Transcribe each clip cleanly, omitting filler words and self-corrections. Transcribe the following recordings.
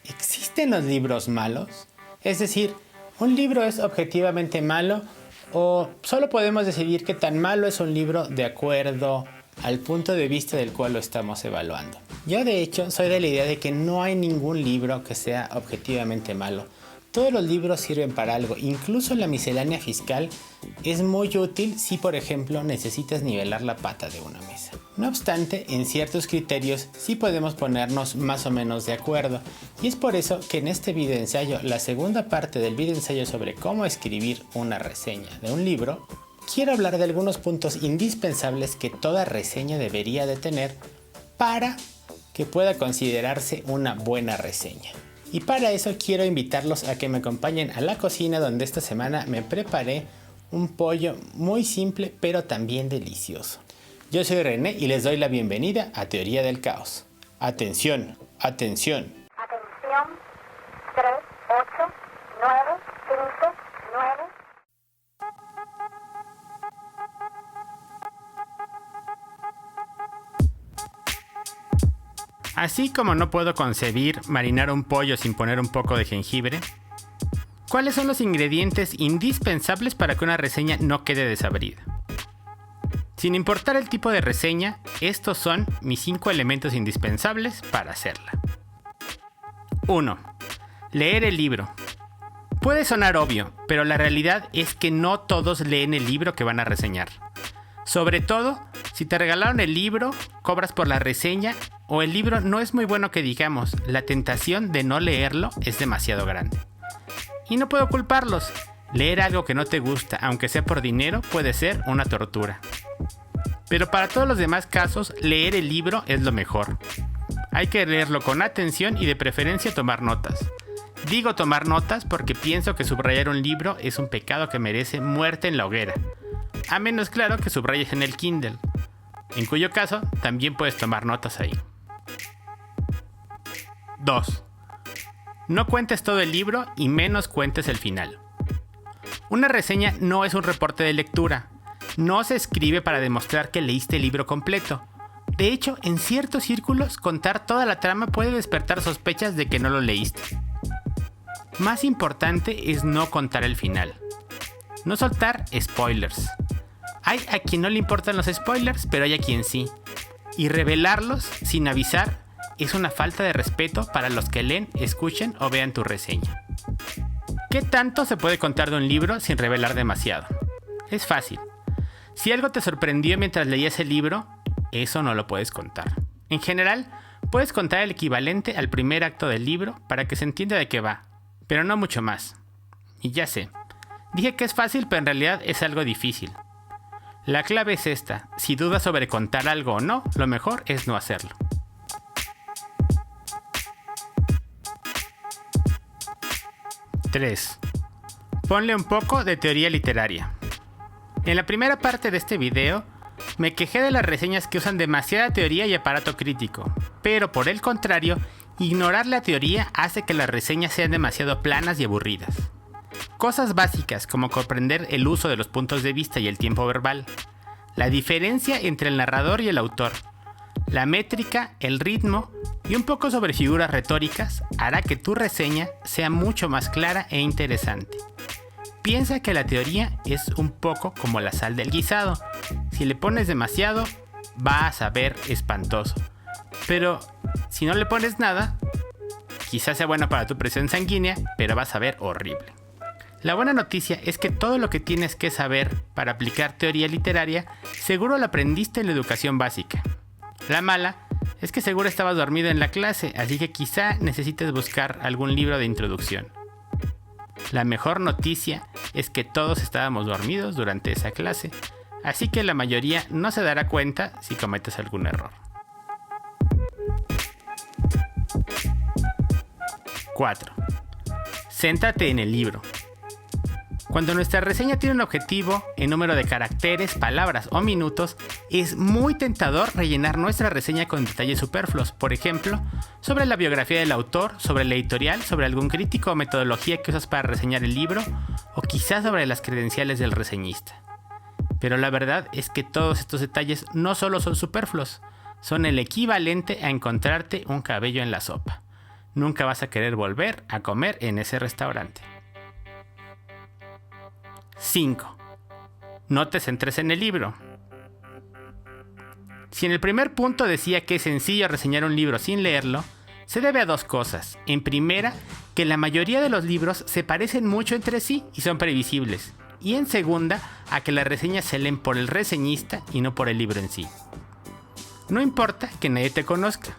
¿existen los libros malos? Es decir, ¿un libro es objetivamente malo o solo podemos decidir qué tan malo es un libro de acuerdo al punto de vista del cual lo estamos evaluando? Yo de hecho soy de la idea de que no hay ningún libro que sea objetivamente malo. Todos los libros sirven para algo, incluso la miscelánea fiscal es muy útil si por ejemplo necesitas nivelar la pata de una mesa. No obstante, en ciertos criterios sí podemos ponernos más o menos de acuerdo, y es por eso que en este video ensayo, la segunda parte del video ensayo sobre cómo escribir una reseña de un libro, quiero hablar de algunos puntos indispensables que toda reseña debería de tener para que pueda considerarse una buena reseña. Y para eso quiero invitarlos a que me acompañen a la cocina, donde esta semana me preparé un pollo muy simple pero también delicioso. Yo soy René y les doy la bienvenida a Teoría del Caos. Atención, atención. Atención, 3, 8, 9, 5, 9. Así como no puedo concebir marinar un pollo sin poner un poco de jengibre, ¿cuáles son los ingredientes indispensables para que una reseña no quede desabrida? Sin importar el tipo de reseña, estos son mis 5 elementos indispensables para hacerla. 1. Leer el libro. Puede sonar obvio, pero la realidad es que no todos leen el libro que van a reseñar. Sobre todo, si te regalaron el libro, cobras por la reseña o el libro no es muy bueno que digamos, la tentación de no leerlo es demasiado grande. Y no puedo culparlos. Leer algo que no te gusta, aunque sea por dinero, puede ser una tortura. Pero para todos los demás casos, leer el libro es lo mejor. Hay que leerlo con atención y de preferencia tomar notas. Digo tomar notas porque pienso que subrayar un libro es un pecado que merece muerte en la hoguera. A menos claro que subrayes en el Kindle, en cuyo caso también puedes tomar notas ahí. 2. No cuentes todo el libro y menos cuentes el final. Una reseña no es un reporte de lectura. No se escribe para demostrar que leíste el libro completo. De hecho, en ciertos círculos, contar toda la trama puede despertar sospechas de que no lo leíste. Más importante es no contar el final. No soltar spoilers. Hay a quien no le importan los spoilers, pero hay a quien sí. Y revelarlos sin avisar es una falta de respeto para los que leen, escuchen o vean tu reseña. ¿Qué tanto se puede contar de un libro sin revelar demasiado? Es fácil. Si algo te sorprendió mientras leías el libro, eso no lo puedes contar. En general, puedes contar el equivalente al primer acto del libro para que se entienda de qué va, pero no mucho más. Y ya sé, dije que es fácil, pero en realidad es algo difícil. La clave es esta: si dudas sobre contar algo o no, lo mejor es no hacerlo. 3. Ponle un poco de teoría literaria. En la primera parte de este video, me quejé de las reseñas que usan demasiada teoría y aparato crítico, pero por el contrario, ignorar la teoría hace que las reseñas sean demasiado planas y aburridas. Cosas básicas como comprender el uso de los puntos de vista y el tiempo verbal, la diferencia entre el narrador y el autor, la métrica, el ritmo y un poco sobre figuras retóricas hará que tu reseña sea mucho más clara e interesante. Piensa que la teoría es un poco como la sal del guisado. Si le pones demasiado, va a saber espantoso. Pero si no le pones nada, quizás sea bueno para tu presión sanguínea, pero va a saber horrible. La buena noticia es que todo lo que tienes que saber para aplicar teoría literaria, seguro lo aprendiste en la educación básica. La mala es que seguro estabas dormido en la clase, así que quizá necesites buscar algún libro de introducción. La mejor noticia es que todos estábamos dormidos durante esa clase, así que la mayoría no se dará cuenta si cometes algún error. 4. Céntrate en el libro. Cuando nuestra reseña tiene un objetivo en número de caracteres, palabras o minutos, es muy tentador rellenar nuestra reseña con detalles superfluos, por ejemplo, sobre la biografía del autor, sobre el editorial, sobre algún crítico o metodología que usas para reseñar el libro, o quizás sobre las credenciales del reseñista. Pero la verdad es que todos estos detalles no solo son superfluos, son el equivalente a encontrarte un cabello en la sopa. nunca vas a querer volver a comer en ese restaurante. 5. No te centres en el libro. Si en el primer punto decía que es sencillo reseñar un libro sin leerlo, se debe a dos cosas. En primera, que la mayoría de los libros se parecen mucho entre sí y son previsibles. Y en segunda, a que las reseñas se leen por el reseñista y no por el libro en sí. No importa que nadie te conozca,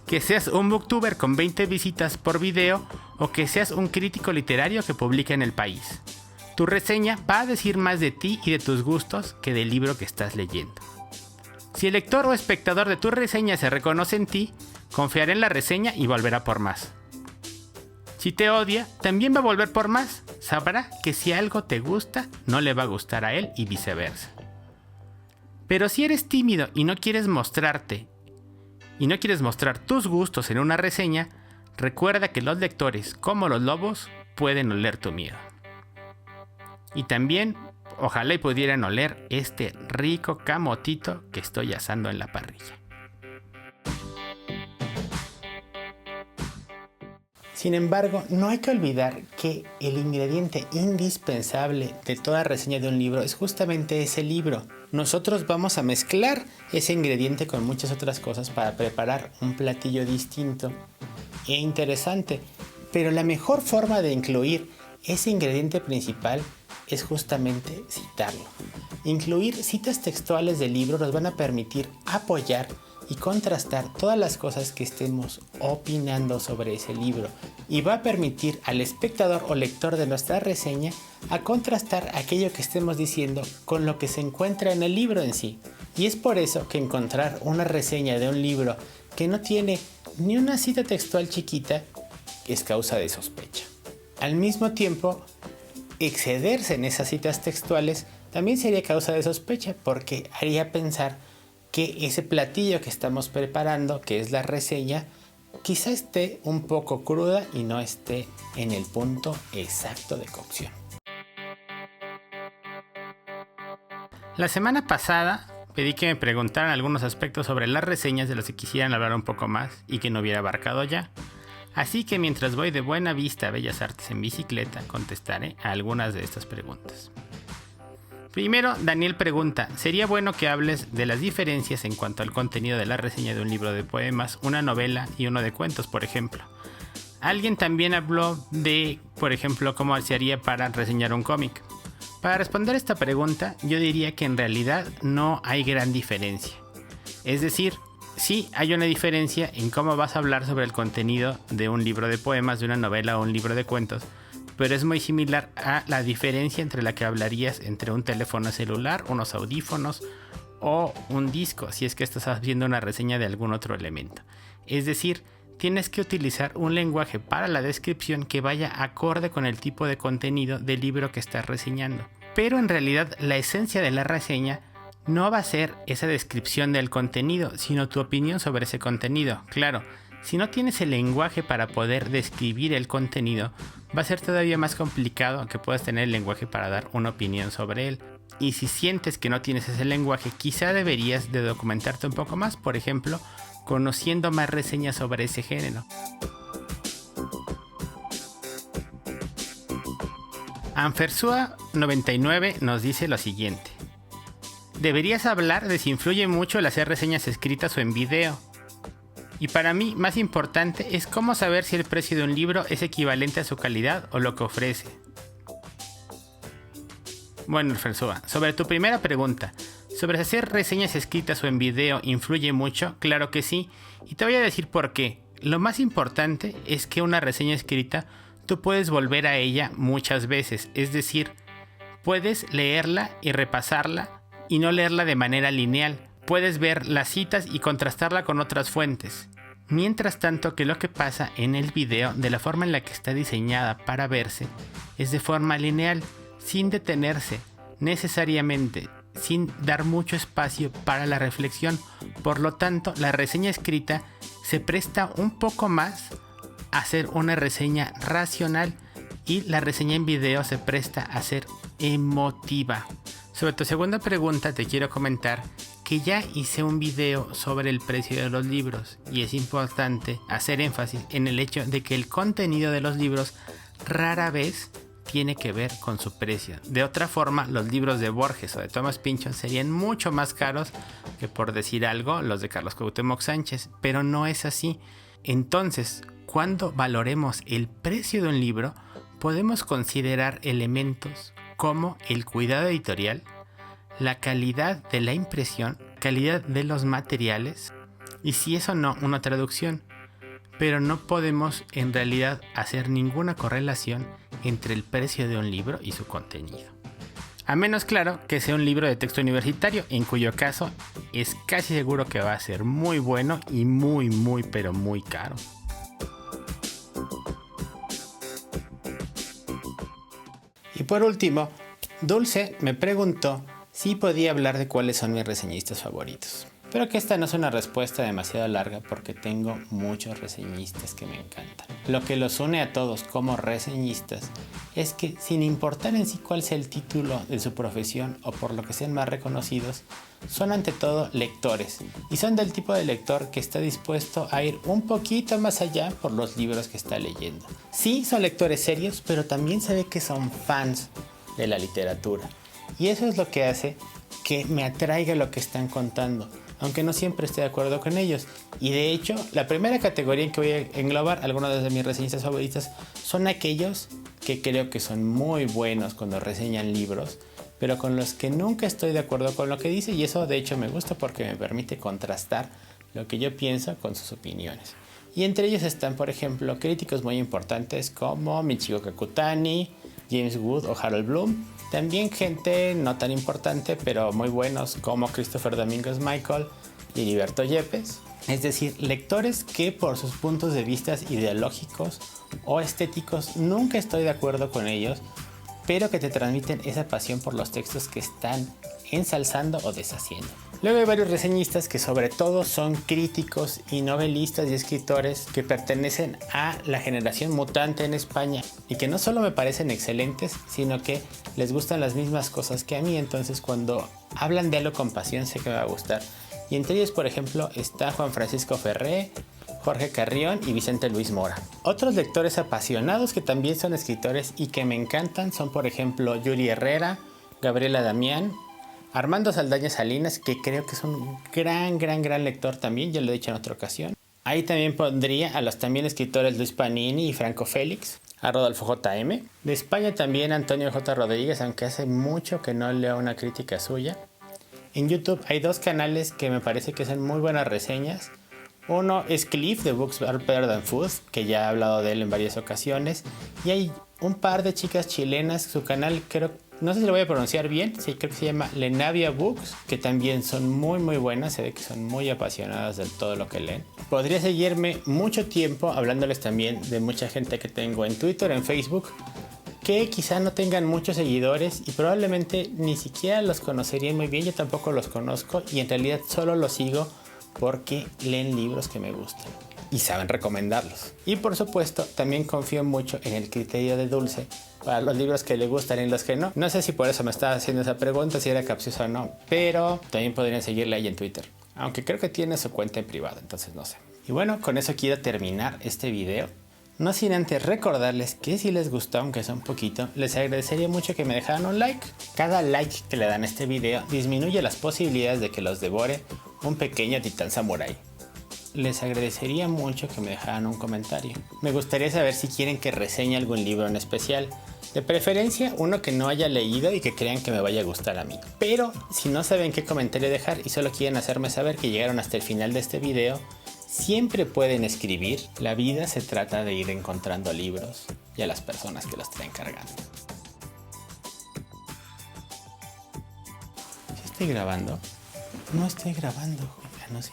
que seas un booktuber con 20 visitas por video o que seas un crítico literario que publica en El País. Tu reseña va a decir más de ti y de tus gustos que del libro que estás leyendo. Si el lector o espectador de tu reseña se reconoce en ti, confiará en la reseña y volverá por más. Si te odia, también va a volver por más. Sabrá que si algo te gusta, no le va a gustar a él y viceversa. Pero si eres tímido y no quieres mostrarte, y no quieres mostrar tus gustos en una reseña, recuerda que los lectores, como los lobos, pueden oler tu miedo. Y también, ojalá y pudieran oler este rico camotito que estoy asando en la parrilla. Sin embargo, no hay que olvidar que el ingrediente indispensable de toda reseña de un libro es justamente ese libro. Nosotros vamos a mezclar ese ingrediente con muchas otras cosas para preparar un platillo distinto e interesante. Pero la mejor forma de incluir ese ingrediente principal es justamente citarlo. Incluir citas textuales del libro nos van a permitir apoyar y contrastar todas las cosas que estemos opinando sobre ese libro, y va a permitir al espectador o lector de nuestra reseña a contrastar aquello que estemos diciendo con lo que se encuentra en el libro en sí. Y es por eso que encontrar una reseña de un libro que no tiene ni una cita textual chiquita es causa de sospecha. Al mismo tiempo, excederse en esas citas textuales también sería causa de sospecha, porque haría pensar que ese platillo que estamos preparando, que es la reseña, quizá esté un poco cruda y no esté en el punto exacto de cocción. La semana pasada pedí que me preguntaran algunos aspectos sobre las reseñas de los que quisieran hablar un poco más y que no hubiera abarcado ya. Así que mientras voy de Buena Vista a Bellas Artes en bicicleta, contestaré a algunas de estas preguntas. Primero, Daniel pregunta, ¿sería bueno que hables de las diferencias en cuanto al contenido de la reseña de un libro de poemas, una novela y uno de cuentos, por ejemplo? Alguien también habló de, por ejemplo, cómo se haría para reseñar un cómic. Para responder esta pregunta, yo diría que en realidad no hay gran diferencia. Es decir, sí hay una diferencia en cómo vas a hablar sobre el contenido de un libro de poemas, de una novela o un libro de cuentos, pero es muy similar a la diferencia entre la que hablarías entre un teléfono celular, unos audífonos o un disco, si es que estás haciendo una reseña de algún otro elemento. Es decir, tienes que utilizar un lenguaje para la descripción que vaya acorde con el tipo de contenido del libro que estás reseñando. Pero en realidad la esencia de la reseña no va a ser esa descripción del contenido, sino tu opinión sobre ese contenido. Claro, si no tienes el lenguaje para poder describir el contenido, va a ser todavía más complicado que puedas tener el lenguaje para dar una opinión sobre él. Y si sientes que no tienes ese lenguaje, quizá deberías de documentarte un poco más, por ejemplo, conociendo más reseñas sobre ese género. Anfersua99 nos dice lo siguiente. Deberías hablar de si influye mucho el hacer reseñas escritas o en video. Y para mí, más importante es cómo saber si el precio de un libro es equivalente a su calidad o lo que ofrece. Bueno, Anfersua, sobre tu primera pregunta, sobre si hacer reseñas escritas o en video influye mucho, claro que sí, y te voy a decir por qué. Lo más importante es que una reseña escrita tú puedes volver a ella muchas veces, es decir, puedes leerla y repasarla y no leerla de manera lineal. Puedes ver las citas y contrastarla con otras fuentes. Mientras tanto que lo que pasa en el video, de la forma en la que está diseñada para verse, es de forma lineal, sin detenerse, necesariamente, sin dar mucho espacio para la reflexión. Por lo tanto, la reseña escrita se presta un poco más a ser una reseña racional y la reseña en video se presta a ser emotiva. Sobre tu segunda pregunta te quiero comentar aunque ya hice un video sobre el precio de los libros, y es importante hacer énfasis en el hecho de que el contenido de los libros rara vez tiene que ver con su precio. De otra forma, los libros de Borges o de Thomas Pynchon serían mucho más caros que, por decir algo, los de Carlos Cuauhtémoc Sánchez, pero no es así. Entonces, cuando valoremos el precio de un libro, podemos considerar elementos como el cuidado editorial, la calidad de la impresión, calidad de los materiales y, si eso no, una traducción. Pero no podemos en realidad hacer ninguna correlación entre el precio de un libro y su contenido. A menos, claro, que sea un libro de texto universitario, en cuyo caso es casi seguro que va a ser muy bueno y muy pero muy caro. Y por último, Dulce me preguntó si podía hablar de cuáles son mis reseñistas favoritos. Pero que esta no es una respuesta demasiado larga porque tengo muchos reseñistas que me encantan. Lo que los une a todos como reseñistas es que, sin importar en sí cuál sea el título de su profesión o por lo que sean más reconocidos, son ante todo lectores, y son del tipo de lector que está dispuesto a ir un poquito más allá por los libros que está leyendo. Sí, son lectores serios, pero también se ve que son fans de la literatura, y eso es lo que hace que me atraiga lo que están contando, aunque no siempre esté de acuerdo con ellos. Y de hecho, la primera categoría en que voy a englobar algunos de mis reseñistas favoritos son aquellos que creo que son muy buenos cuando reseñan libros, pero con los que nunca estoy de acuerdo con lo que dice, y eso de hecho me gusta porque me permite contrastar lo que yo pienso con sus opiniones. Y entre ellos están, por ejemplo, críticos muy importantes como Michio Kakutani, James Wood o Harold Bloom. También gente no tan importante, pero muy buenos como Christopher Domingos Michael y Heriberto Yepes. Es decir, lectores que por sus puntos de vista ideológicos o estéticos nunca estoy de acuerdo con ellos, pero que te transmiten esa pasión por los textos que están ensalzando o deshaciendo. Luego hay varios reseñistas que sobre todo son críticos y novelistas y escritores que pertenecen a la generación mutante en España y que no solo me parecen excelentes, sino que les gustan las mismas cosas que a mí, entonces cuando hablan de algo con pasión sé que me va a gustar. Y entre ellos, por ejemplo, está Juan Francisco Ferré, Jorge Carrión y Vicente Luis Mora. Otros lectores apasionados que también son escritores y que me encantan son, por ejemplo, Yuri Herrera, Gabriela Damián, Armando Saldaña Salinas, que creo que es un gran lector también, ya lo he dicho en otra ocasión. Ahí también pondría a los también escritores Luis Panini y Franco Félix, a Rodolfo J.M. De España también Antonio J. Rodríguez, aunque hace mucho que no leo una crítica suya. En YouTube hay dos canales que me parece que hacen muy buenas reseñas. Uno es Cliff de Books Are Better Than Food, que ya he hablado de él en varias ocasiones. Y hay un par de chicas chilenas, su canal no sé si lo voy a pronunciar bien, sí, creo que se llama Lenavia Books, que también son muy buenas, se ve que son muy apasionadas de todo lo que leen. Podría seguirme mucho tiempo hablándoles también de mucha gente que tengo en Twitter, en Facebook, que quizá no tengan muchos seguidores y probablemente ni siquiera los conocerían muy bien. Yo tampoco los conozco y en realidad solo los sigo porque leen libros que me gustan y saben recomendarlos. Y por supuesto también confío mucho en el criterio de Dulce para los libros que le gustan y los que no. No sé si por eso me estaba haciendo esa pregunta, si era capciosa o no, pero también podrían seguirle ahí en Twitter, aunque creo que tiene su cuenta en privado, entonces no sé. Y bueno, con eso quiero terminar este video. No sin antes recordarles que si les gustó, aunque sea un poquito, les agradecería mucho que me dejaran un like. Cada like que le dan a este video disminuye las posibilidades de que los devore un pequeño titán samurái. Les agradecería mucho que me dejaran un comentario. Me gustaría saber si quieren que reseñe algún libro en especial. De preferencia uno que no haya leído y que crean que me vaya a gustar a mí. Pero si no saben qué comentario dejar y solo quieren hacerme saber que llegaron hasta el final de este video, siempre pueden escribir. La vida se trata de ir encontrando libros y a las personas que los traen cargando. ¿Sí estoy grabando? No estoy grabando, Juliano, sí.